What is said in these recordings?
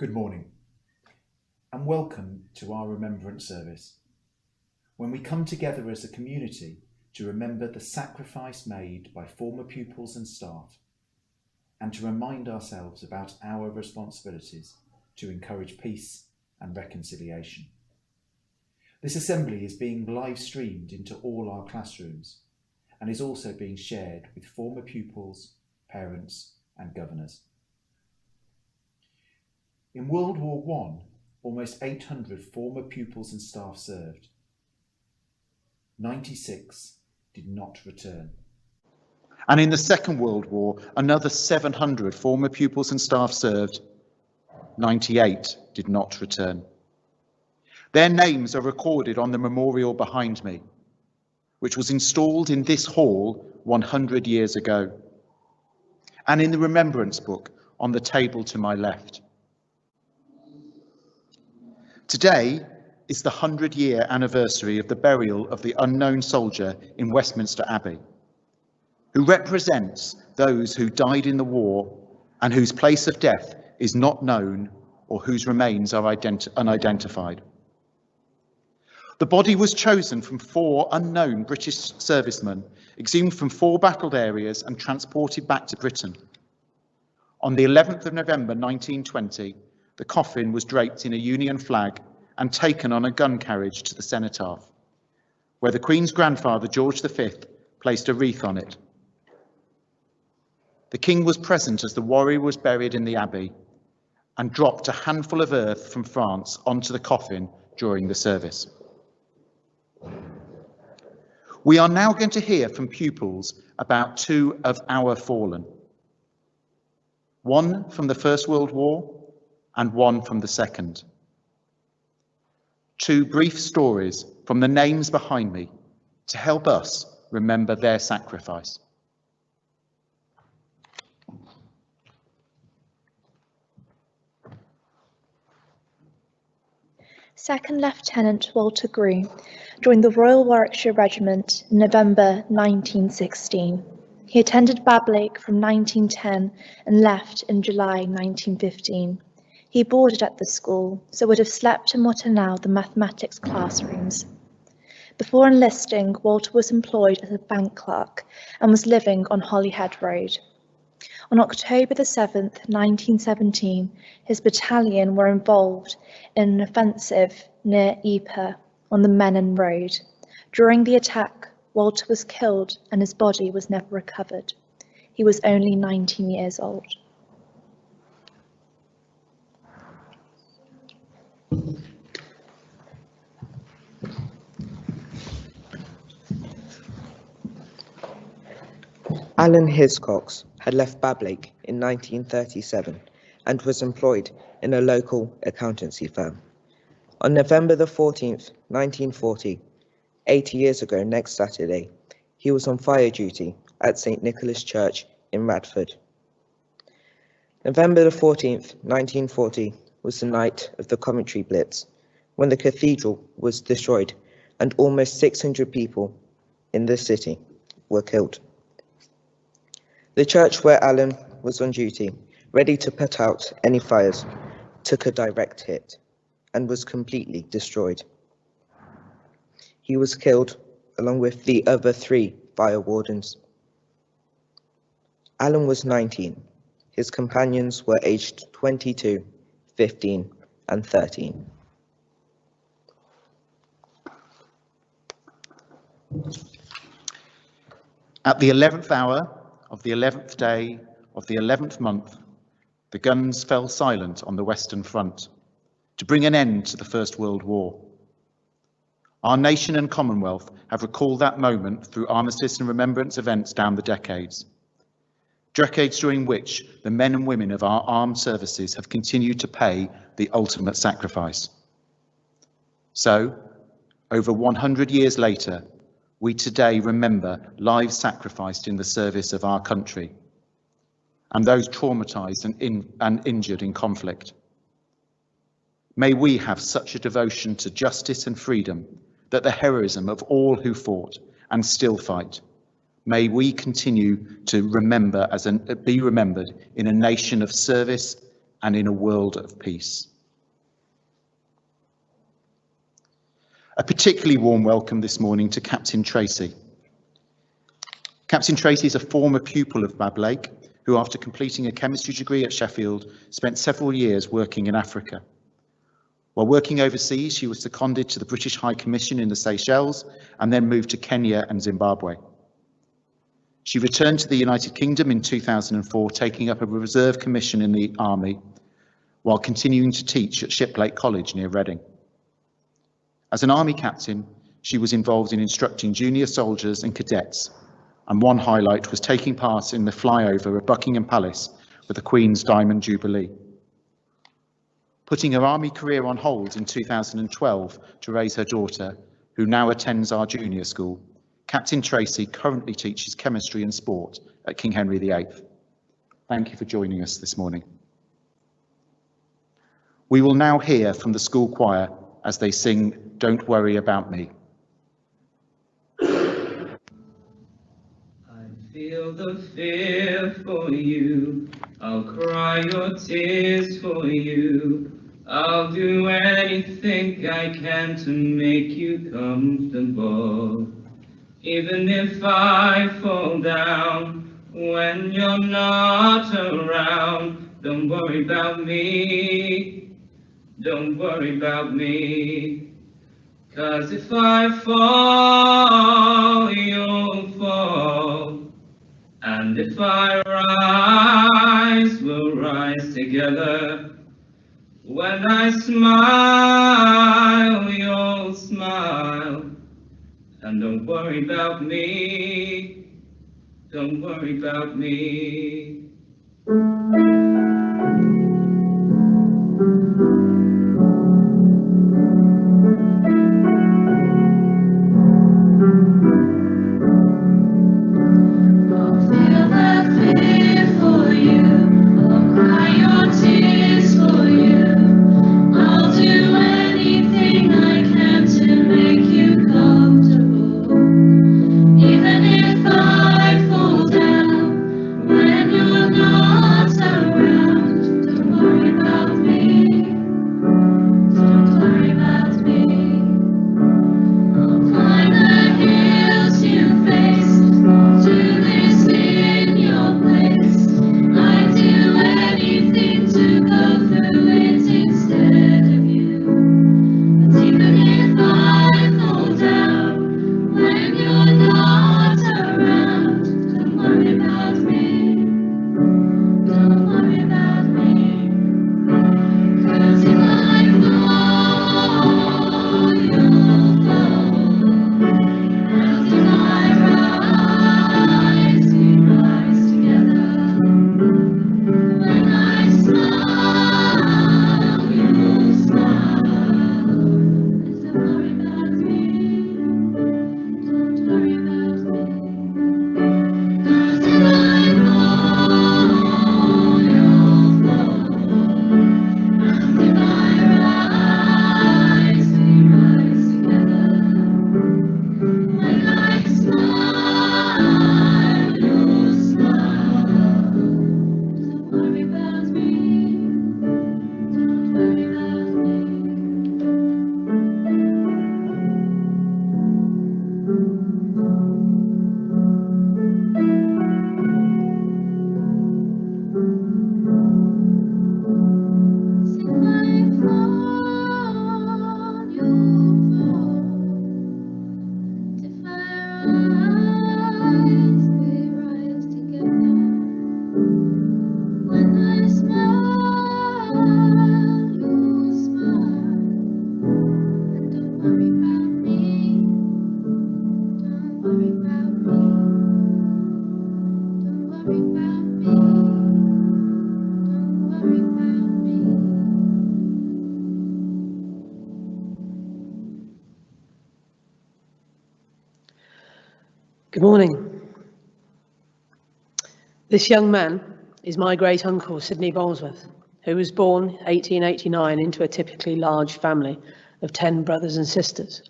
Good morning and welcome to our Remembrance service, when we come together as a community to remember the sacrifice made by former pupils and staff and to remind ourselves about our responsibilities to encourage peace and reconciliation. This assembly is being live streamed into all our classrooms and is also being shared with former pupils, parents and governors. In World War I, almost 800 former pupils and staff served. 96 did not return. And in the Second World War, another 700 former pupils and staff served. 98 did not return. Their names are recorded on the memorial behind me, which was installed in this hall 100 years ago, and in the remembrance book on the table to my left. Today is the 100-year anniversary of the burial of the unknown soldier in Westminster Abbey, who represents those who died in the war and whose place of death is not known or whose remains are unidentified. The body was chosen from 4 unknown British servicemen, exhumed from 4 battled areas and transported back to Britain. On the 11th of November 1920, the coffin was draped in a Union flag and taken on a gun carriage to the cenotaph, where the Queen's grandfather, George V, placed a wreath on it. The King was present as the warrior was buried in the Abbey and dropped a handful of earth from France onto the coffin during the service. We are now going to hear from pupils about 2 of our fallen. One from the First World War and one from the Second. 2 brief stories from the names behind me to help us remember their sacrifice. Second Lieutenant Walter Grew joined the Royal Warwickshire Regiment in November 1916. He attended Bablake from 1910 and left in July 1915. He boarded at the school, so would have slept in what are now the mathematics classrooms. Before enlisting, Walter was employed as a bank clerk and was living on Holyhead Road. On October the 7th, 1917, his battalion were involved in an offensive near Ypres on the Menin Road. During the attack, Walter was killed and his body was never recovered. He was only 19 years old. Alan Hiscox had left Bablake in 1937 and was employed in a local accountancy firm. On November the 14th, 1940, 80 years ago next Saturday, he was on fire duty at St. Nicholas Church in Radford. November the 14th, 1940 was the night of the Coventry Blitz, when the cathedral was destroyed and almost 600 people in the city were killed. The church where Alan was on duty, ready to put out any fires, took a direct hit and was completely destroyed. He was killed along with the other 3 fire wardens. Alan was 19. His companions were aged 22, 15 and 13. At the 11th hour of the 11th day of the 11th month, the guns fell silent on the Western Front to bring an end to the First World War. Our nation and Commonwealth have recalled that moment through armistice and remembrance events down the decades during which the men and women of our armed services have continued to pay the ultimate sacrifice. So, over 100 years later, we today remember lives sacrificed in the service of our country and those traumatized and injured in conflict. May we have such a devotion to justice and freedom that the heroism of all who fought and still fight, may we continue to remember be remembered in a nation of service and in a world of peace. A particularly warm welcome this morning to Captain Tracey. Captain Tracey is a former pupil of Bablake, who after completing a chemistry degree at Sheffield, spent several years working in Africa. While working overseas, she was seconded to the British High Commission in the Seychelles and then moved to Kenya and Zimbabwe. She returned to the United Kingdom in 2004, taking up a reserve commission in the army, while continuing to teach at Shiplake College near Reading. As an army captain, she was involved in instructing junior soldiers and cadets, and one highlight was taking part in the flyover of Buckingham Palace for the Queen's Diamond Jubilee. Putting her army career on hold in 2012 to raise her daughter, who now attends our junior school, Captain Tracey currently teaches chemistry and sport at King Henry VIII. Thank you for joining us this morning. We will now hear from the school choir as they sing "Don't Worry About Me." I feel the fear for you, I'll cry your tears for you, I'll do anything I can to make you comfortable. Even if I fall down when you're not around, don't worry about me. Don't worry about me, 'cause if I fall, you'll fall, and if I rise, we'll rise together. When I smile, you'll smile, and don't worry about me, don't worry about me. Good morning. This young man is my great uncle, Sidney Bolesworth, who was born 1889 into a typically large family of 10 brothers and sisters.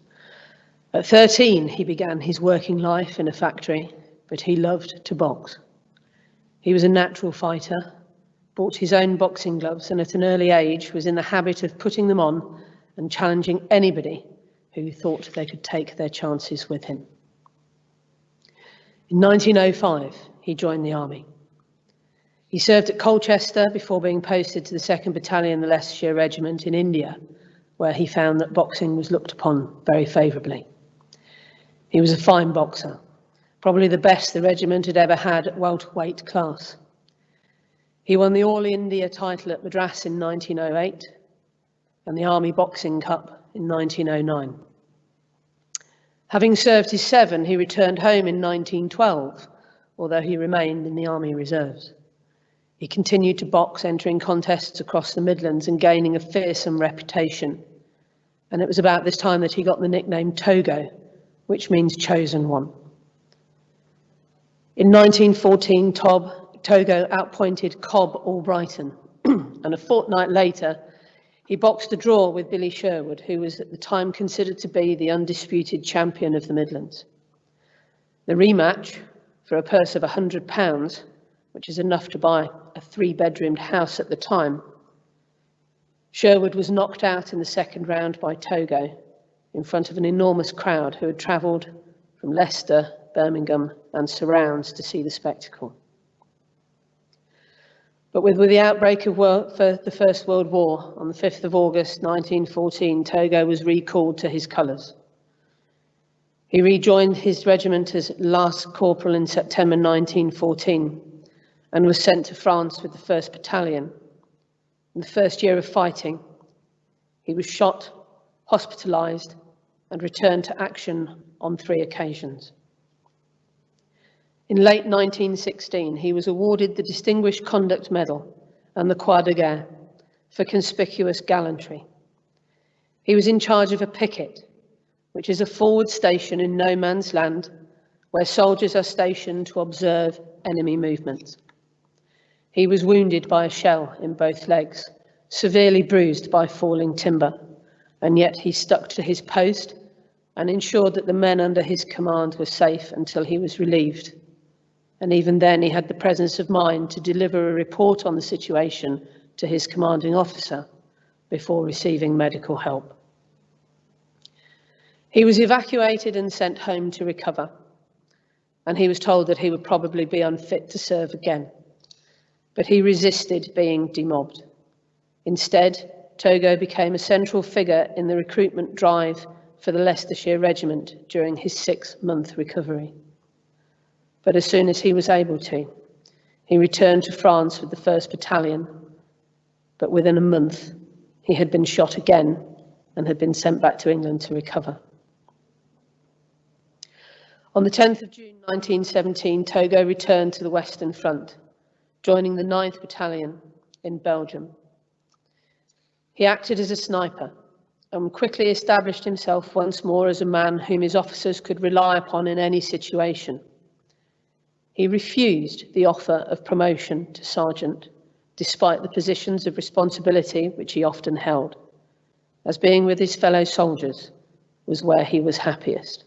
At 13, he began his working life in a factory, but he loved to box. He was a natural fighter, bought his own boxing gloves, and at an early age was in the habit of putting them on and challenging anybody who thought they could take their chances with him. In 1905, he joined the army. He served at Colchester before being posted to the 2nd Battalion, the Leicestershire Regiment in India, where he found that boxing was looked upon very favourably. He was a fine boxer, probably the best the regiment had ever had at welterweight class. He won the All India title at Madras in 1908 and the Army Boxing Cup in 1909. Having served his 7, he returned home in 1912, although he remained in the Army Reserves. He continued to box, entering contests across the Midlands and gaining a fearsome reputation. And it was about this time that he got the nickname Togo, which means chosen one. In 1914, Togo outpointed Cobb Albrighton, and a fortnight later, he boxed a draw with Billy Sherwood, who was at the time considered to be the undisputed champion of the Midlands. The rematch, for a purse of £100, which is enough to buy a 3-bedroomed house at the time, Sherwood was knocked out in the 2nd round by Togo in front of an enormous crowd who had travelled from Leicester, Birmingham and surrounds to see the spectacle. But with the outbreak of the First World War on the 5th of August 1914, Togo was recalled to his colours. He rejoined his regiment as last corporal in September 1914 and was sent to France with the 1st Battalion. In the first year of fighting, he was shot, hospitalised and returned to action on 3 occasions. In late 1916, he was awarded the Distinguished Conduct Medal and the Croix de Guerre for conspicuous gallantry. He was in charge of a picket, which is a forward station in no man's land where soldiers are stationed to observe enemy movements. He was wounded by a shell in both legs, severely bruised by falling timber, and yet he stuck to his post and ensured that the men under his command were safe until he was relieved. And even then, he had the presence of mind to deliver a report on the situation to his commanding officer before receiving medical help. He was evacuated and sent home to recover, and he was told that he would probably be unfit to serve again. But he resisted being demobbed. Instead, Togo became a central figure in the recruitment drive for the Leicestershire Regiment during his 6-month recovery. But as soon as he was able to, he returned to France with the 1st Battalion. But within a month, he had been shot again and had been sent back to England to recover. On the 10th of June 1917, Togo returned to the Western Front, joining the 9th Battalion in Belgium. He acted as a sniper and quickly established himself once more as a man whom his officers could rely upon in any situation. He refused the offer of promotion to sergeant, despite the positions of responsibility which he often held, as being with his fellow soldiers was where he was happiest.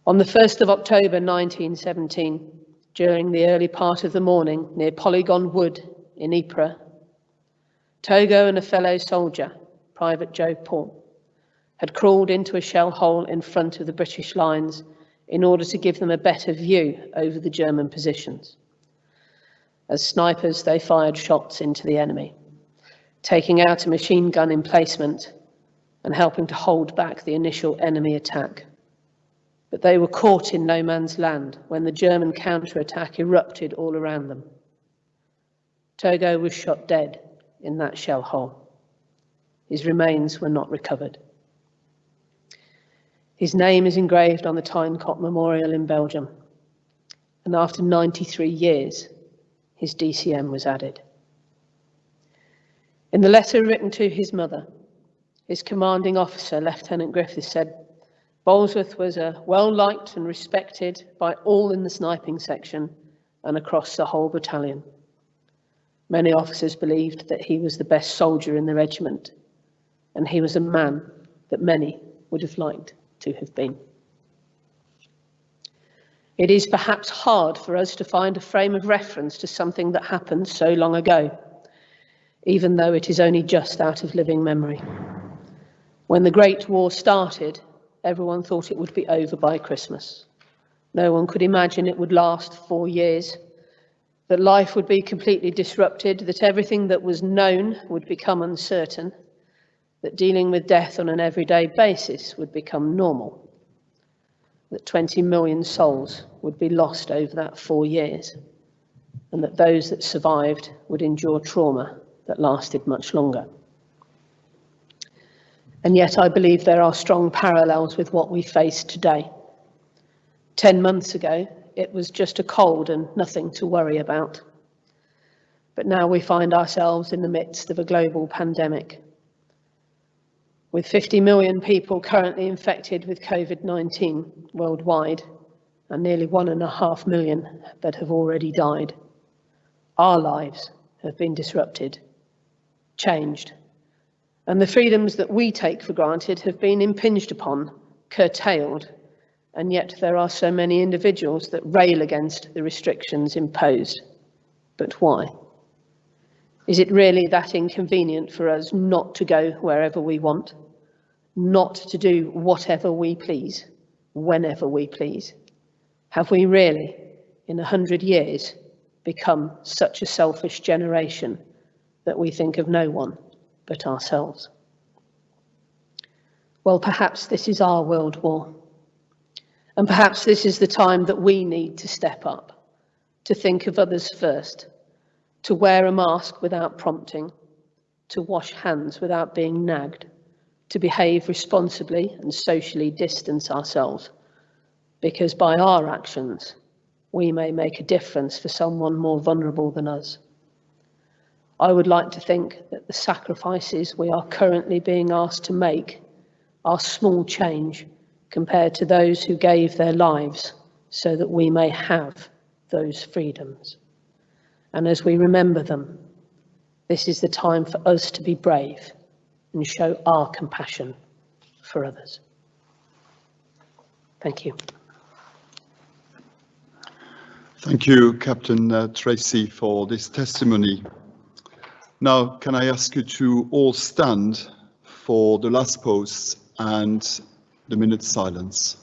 On the 1st of October 1917, during the early part of the morning near Polygon Wood in Ypres, Togo and a fellow soldier, Private Joe Paul, had crawled into a shell hole in front of the British lines in order to give them a better view over the German positions. As snipers, they fired shots into the enemy, taking out a machine gun emplacement and helping to hold back the initial enemy attack. But they were caught in no man's land when the German counterattack erupted all around them. Togo was shot dead in that shell hole. His remains were not recovered. His name is engraved on the Tyne-Cot Memorial in Belgium, and after 93 years, his DCM was added. In the letter written to his mother, his commanding officer, Lieutenant Griffiths, said, "Bolesworth was well-liked and respected by all in the sniping section and across the whole battalion. Many officers believed that he was the best soldier in the regiment, and he was a man that many would have liked to have been." It is perhaps hard for us to find a frame of reference to something that happened so long ago, even though it is only just out of living memory. When the Great War started, everyone thought it would be over by Christmas. No one could imagine it would last 4 years, that life would be completely disrupted, that everything that was known would become uncertain, that dealing with death on an everyday basis would become normal, that 20 million souls would be lost over that 4 years, and that those that survived would endure trauma that lasted much longer. And yet I believe there are strong parallels with what we face today. 10 months ago, it was just a cold and nothing to worry about. But now we find ourselves in the midst of a global pandemic, with 50 million people currently infected with COVID-19 worldwide, and nearly 1.5 million that have already died. Our lives have been disrupted, changed, and the freedoms that we take for granted have been impinged upon, curtailed, and yet there are so many individuals that rail against the restrictions imposed. But why? Is it really that inconvenient for us not to go wherever we want, not to do whatever we please, whenever we please? Have we really, in 100 years, become such a selfish generation that we think of no one but ourselves? Well, perhaps this is our world war. And perhaps this is the time that we need to step up, to think of others first, to wear a mask without prompting, to wash hands without being nagged, to behave responsibly and socially distance ourselves, because by our actions, we may make a difference for someone more vulnerable than us. I would like to think that the sacrifices we are currently being asked to make are small change compared to those who gave their lives so that we may have those freedoms. And as we remember them, this is the time for us to be brave and show our compassion for others. Thank you. Thank you, Captain Tracey, for this testimony. Now, can I ask you to all stand for the last pause and the minute's silence?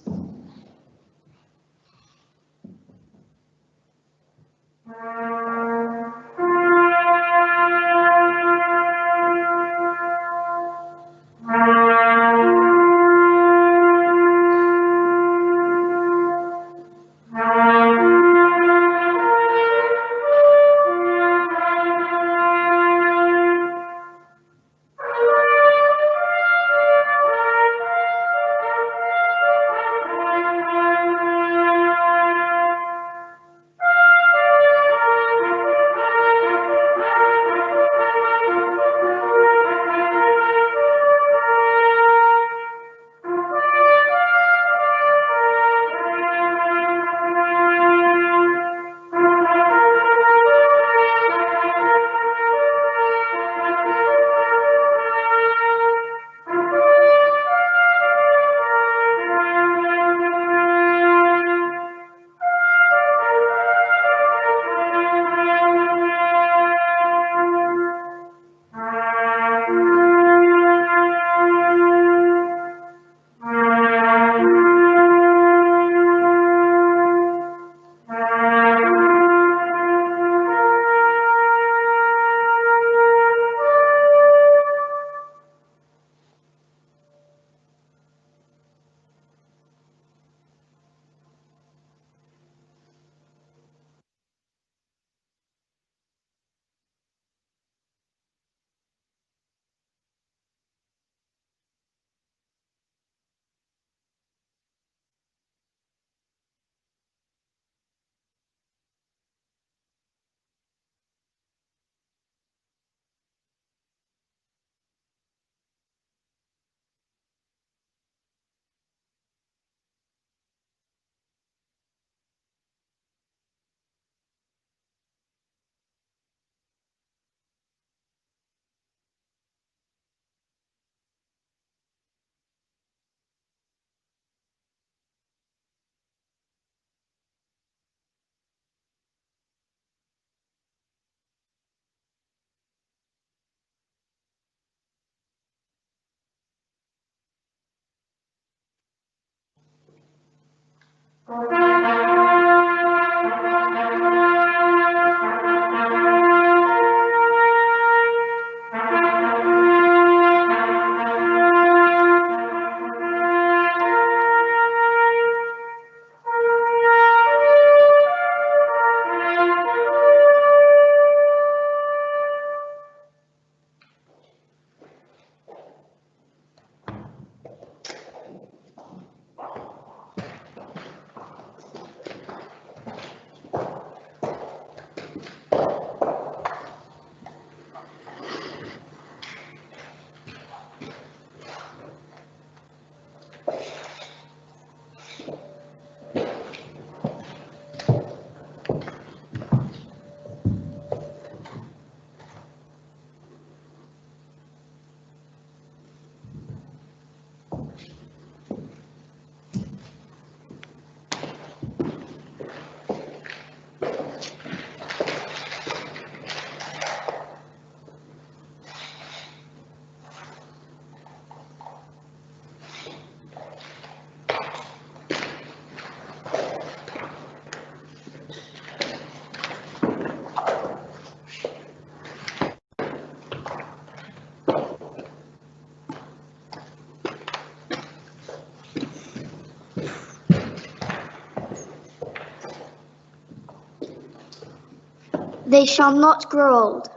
They shall not grow old,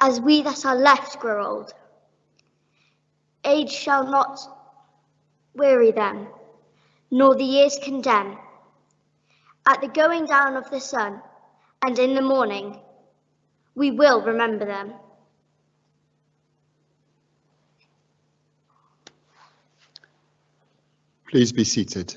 as we that are left grow old. Age shall not weary them, nor the years condemn. At the going down of the sun, and in the morning, we will remember them. Please be seated.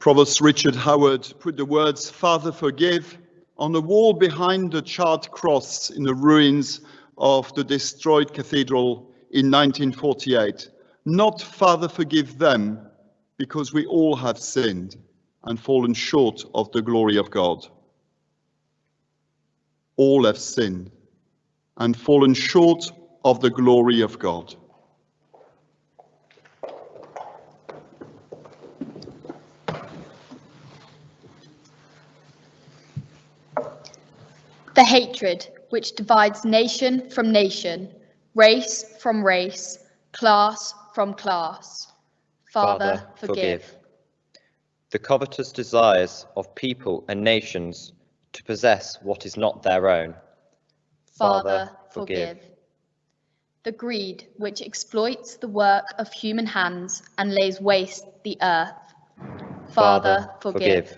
Provost Richard Howard put the words "Father, forgive" on the wall behind the charred cross in the ruins of the destroyed cathedral in 1948. Not "Father, forgive them," because we all have sinned and fallen short of the glory of God. All have sinned and fallen short of the glory of God. The hatred which divides nation from nation, race from race, class from class. Father, forgive. The covetous desires of people and nations to possess what is not their own. Father, forgive. The greed which exploits the work of human hands and lays waste the earth. Father, forgive.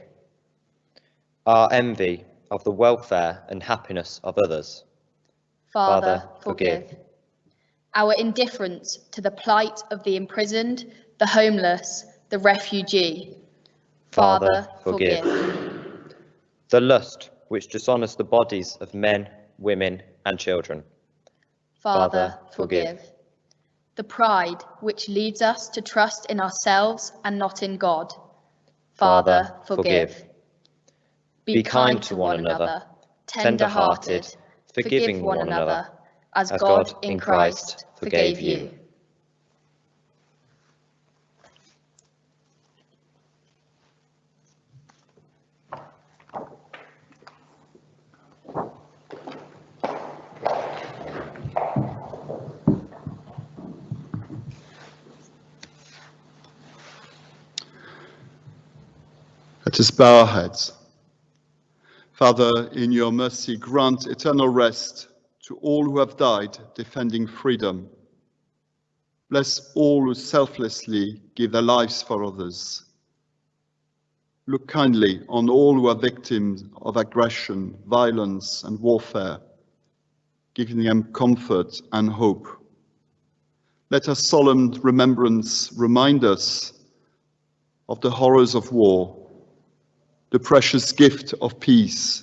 Our envy of the welfare and happiness of others. Father, forgive. Our indifference to the plight of the imprisoned, the homeless, the refugee. Father, forgive. The lust which dishonors the bodies of men, women, and children. Father, forgive. The pride which leads us to trust in ourselves and not in God. Father, forgive. Be kind to one another, tender-hearted, forgiving one another, as God in Christ forgave you. Let us bow our heads. Father, in your mercy, grant eternal rest to all who have died defending freedom. Bless all who selflessly give their lives for others. Look kindly on all who are victims of aggression, violence, and warfare, giving them comfort and hope. Let our solemn remembrance remind us of the horrors of war, the precious gift of peace,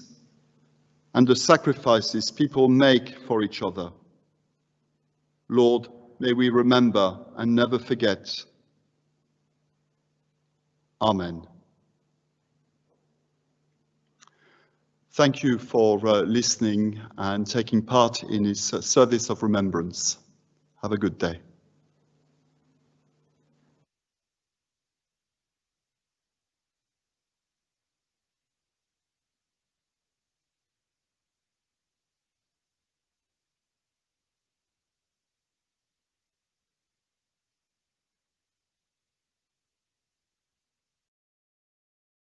and the sacrifices people make for each other. Lord, may we remember and never forget. Amen. Thank you for listening and taking part in this service of remembrance. Have a good day.